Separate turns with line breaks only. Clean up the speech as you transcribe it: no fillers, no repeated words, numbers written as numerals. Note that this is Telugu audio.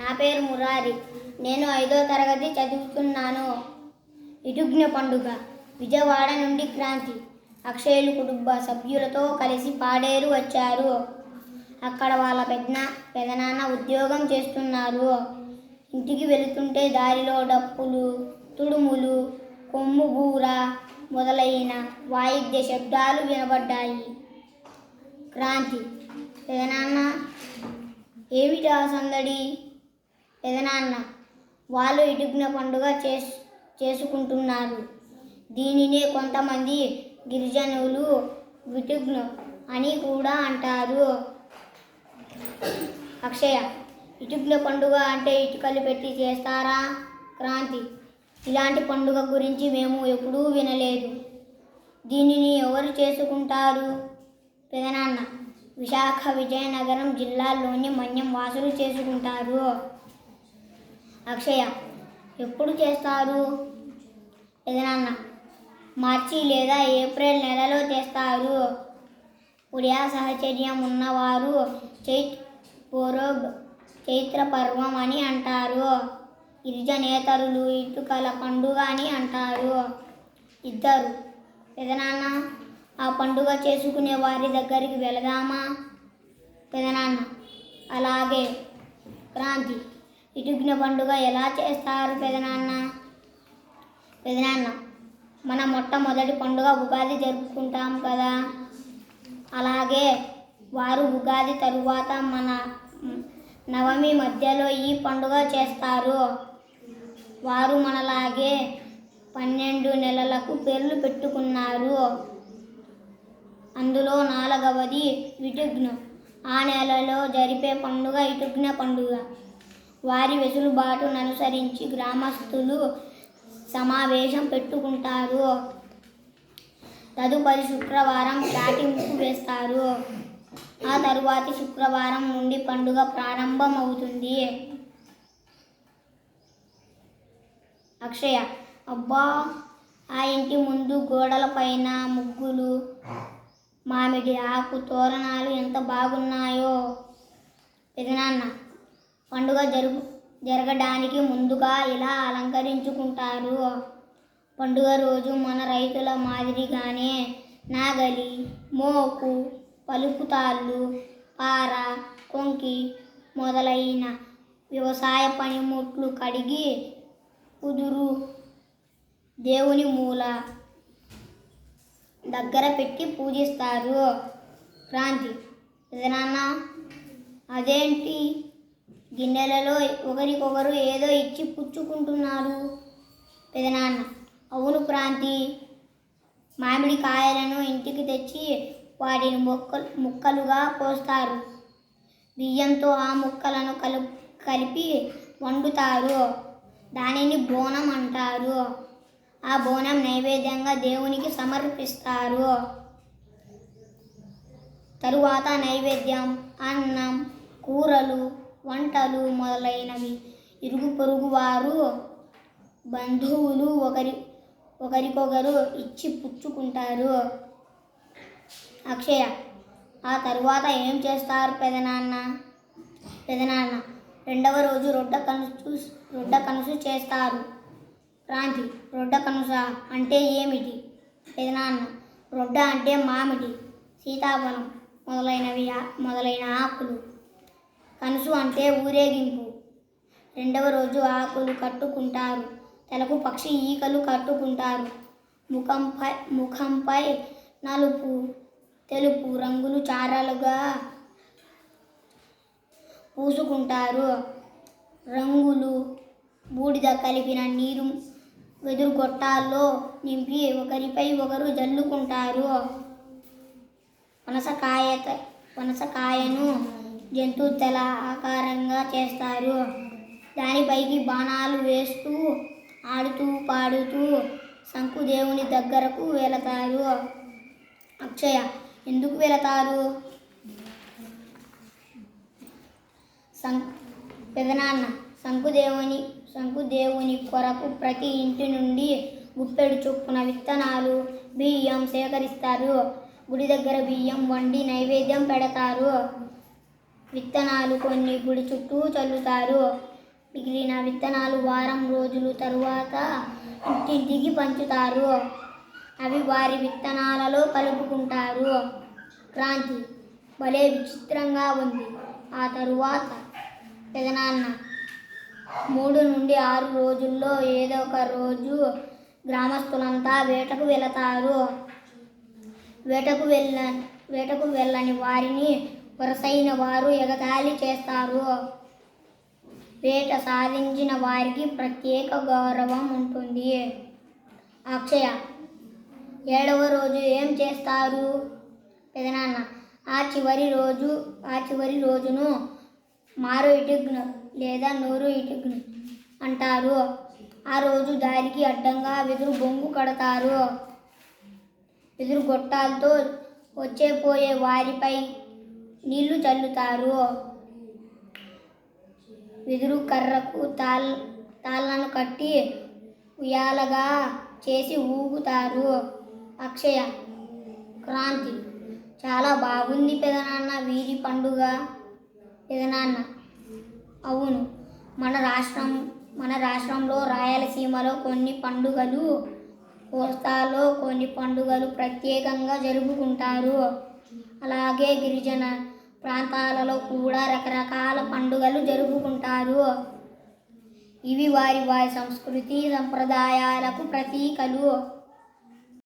నా పేరు మురారి. నేను 5వ తరగతి చదువుతున్నాను. ఇటుగ్న పండుగ. విజయవాడ నుండి క్రాంతి. అక్షయులు కుటుంబ సభ్యులతో కలిసి పాడేరు వచ్చారు. అక్కడ వాళ్ళ పెదనాన్న ఉద్యోగం చేస్తున్నారు. ఇంటికి వెళుతుంటే దారిలో డప్పులు, తుడుములు, కొమ్ముబూర మొదలైన వాయిద్య శబ్దాలు వినబడ్డాయి. క్రాంతి: పెదనాన్న, ఏమిటా సందడి? పెదనాన్న: వాళ్ళు ఇటుగ్న పండుగ చేసుకుంటున్నారు. దీనినే కొంతమంది గిరిజనులు విటుగ్న అని కూడా అంటారు. అక్షయ: ఇటుగ్న పండుగ అంటే ఇటుకలు పెట్టి చేస్తారా? క్రాంతి: ఇలాంటి పండుగ గురించి మేము ఎప్పుడూ వినలేదు. దీనిని ఎవరు చేసుకుంటారు? పెదనాన్న: విశాఖ విజయనగరం జిల్లాలోని మన్యం వాసులు చేసుకుంటారు. అక్షయ: ఎప్పుడు చేస్తారు? పెదనాన్న: మార్చి లేదా ఏప్రిల్ నెలలో చేస్తారు. ఉడియా సహచర్యం ఉన్నవారు చైత్ర పర్వం అని అంటారు. గిరిజనేతరులు ఇటుకల పండుగ అని అంటారు. ఇద్దరు: పెదనాన్న, ఆ పండుగ చేసుకునే వారి దగ్గరికి వెళదామా? పెదనాన్న: అలాగే. క్రాంతి: ఇటుగ్న పండుగ ఎలా చేస్తారు పెదనాన్న? పెదనాన్న: మన మొట్టమొదటి పండుగ ఉగాది జరుపుకుంటాం కదా, అలాగే వారు ఉగాది తరువాత మన నవమి మధ్యలో ఈ పండుగ చేస్తారు. వారు మనలాగే 12 నెలలకు పేర్లు పెట్టుకున్నారు. అందులో 4వది విటుగ్న. ఆ నెలలో జరిపే పండుగ ఇటుగ్న పండుగ. వారి వెసులుబాటును అనుసరించి గ్రామస్తులు సమావేశం పెట్టుకుంటారు. తదుపరి శుక్రవారం చాటింపు వేస్తారు. ఆ తరువాతి శుక్రవారం నుండి పండుగ ప్రారంభమవుతుంది. అక్షయ: అబ్బా, ఆ ఇంటి ముందు గోడలపైన ముగ్గులు, మామిడి ఆకు తోరణాలు ఎంత బాగున్నాయో. పెదనాన్న: పండుగ జరగడానికి ముందుగా ఇలా అలంకరించుకుంటారు. పండుగ రోజు మన రైతుల మాదిరిగానే నాగలి, మోకు, పలుకుతాళ్ళు, పార, కొంకి మొదలైన వ్యవసాయ పనిముట్లు కడిగి కుదురు దేవుని మూల దగ్గర పెట్టి పూజిస్తారు. క్రాంతి: పెదనాన్న, అదేంటి గిన్నెలలో ఒకరికొకరు ఏదో ఇచ్చి పుచ్చుకుంటున్నారు? పెదనాన్న: అవును క్రాంతి, మామిడి కాయలను ఇంటికి తెచ్చి వాటిని ముక్కలుగా కోస్తారు. బియ్యంతో ఆ ముక్కలను కలిపి వండుతారు. దానిని బోనం అంటారు. ఆ బోనం నైవేద్యంగా దేవునికి సమర్పిస్తారు. తరువాత నైవేద్యం, అన్నం, కూరలు, వంటలు మొదలైనవి ఇరుగు పొరుగు వారు, బంధువులు ఒకరికొకరు ఇచ్చి పుచ్చుకుంటారు. అక్షయ: ఆ తరువాత ఏం చేస్తారు పెదనాన్న? పెదనాన్న: 2వ రోజు రొడ్డ కనుసు చేస్తారు. క్రాంతి: రొడ్డ కనుస అంటే ఏమిటి? పెదనాన్న: రొడ్డ అంటే మామిడి, సీతాఫలం మొదలైన ఆకులు. కనుసు అంటే ఊరేగింపు. 2వ రోజు ఆకులు కట్టుకుంటారు. తలకు పక్షి ఈకలు కట్టుకుంటారు. ముఖంపై నలుపు, తెలుపు రంగులు చారలుగా పూసుకుంటారు. రంగులు, బూడిద కలిపిన నీరు వెదురు గొట్టాల్లో నింపి ఒకరిపై ఒకరు జల్లుకుంటారు. పనసకాయను జంతు తల ఆకారంగా చేస్తారు. దానిపైకి బాణాలు వేస్తూ ఆడుతూ పాడుతూ శంకుదేవుని దగ్గరకు వెళతారు. అక్షయ: ఎందుకు వెళతారు? పెదనాన్న: శంకుదేవుని కొరకు ప్రతి ఇంటి నుండి గుప్పెడు చొప్పున విత్తనాలు, బియ్యం సేకరిస్తారు. గుడి దగ్గర బియ్యం వండి నైవేద్యం పెడతారు. విత్తనాలు కొన్ని గుడి చుట్టూ చల్లుతారు. మిగిలిన విత్తనాలు వారం రోజుల తరువాత ఇంటింటికి పంచుతారు. అవి వారి విత్తనాలలో కలుపుకుంటారు. క్రాంతి భలే విచిత్రంగా ఉంది. ఆ తరువాత పెదనాన్న 3 నుండి 6 రోజుల్లో ఏదో ఒక రోజు గ్రామస్తులంతా వేటకు వెళతారు. వేటకు వెళ్ళని వారిని వరసైన వారు ఎగతాళి చేస్తారు. వేట సాధించిన వారికి ప్రత్యేక గౌరవం ఉంటుంది. అక్షయ 7వ రోజు ఏం చేస్తారు? పెదనాన్న ఆ చివరి రోజును మారు ఇటుగ్న లేదా నోరు ఇటుగ్న అంటారు. ఆ రోజు దారికి అడ్డంగా వెదురు బొంగు కడతారు. వెదురు గొట్టాలతో వచ్చేపోయే వారిపై నీళ్లు చల్లుతారు. వెదురు కర్రకు తాళ్ళను కట్టి ఉయ్యాలగా చేసి ఊగుతారు. అక్షయ క్రాంతి చాలా బాగుంది పెదనాన్న వీరి పండుగ. పెదనాన్న అవును, మన రాష్ట్రంలో రాయలసీమలో కొన్ని పండుగలు, కోస్తాలో కొన్ని పండుగలు ప్రత్యేకంగా జరుపుకుంటారు. అలాగే గిరిజన ప్రాంతాలలో కూడా రకరకాల పండుగలు జరుపుకుంటారు. ఇవి వారి సంస్కృతి సంప్రదాయాలకు ప్రతీకలు.